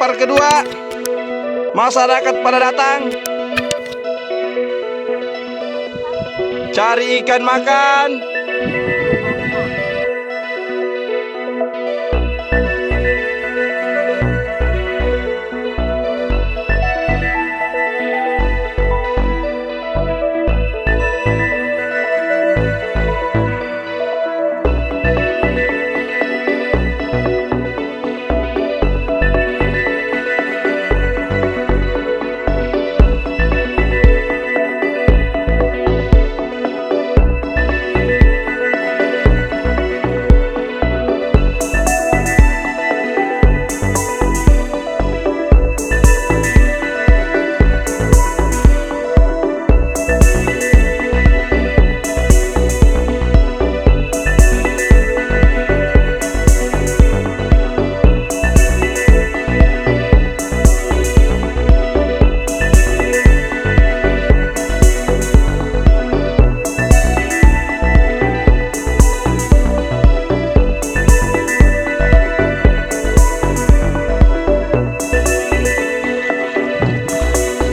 lapar kedua. Masyarakat pada datang cari ikan makan.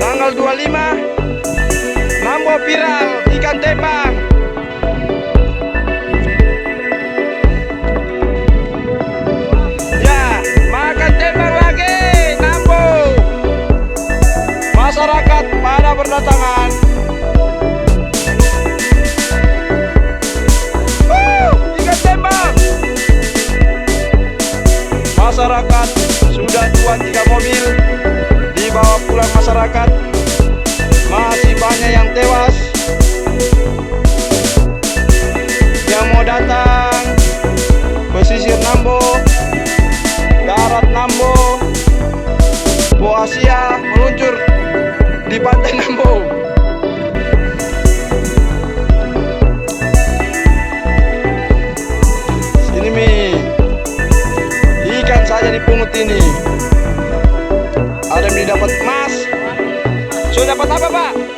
Tanggal 25 Nambo viral ikan tembang. Ya, makan tembang lagi Nambo. Masyarakat pada berdatangan. Ikan tembang. Masyarakat sudah 2-3 mobil dibawa pulang masyarakat. Masih banyak yang tewas. Yang mau datang pesisir Nambo, darat Nambo, Boasia meluncur di pantai Nambo. Sini Mi, ikan saja dipungut ini. Ada yang dapat emas. Sudah dapat apa, Pak?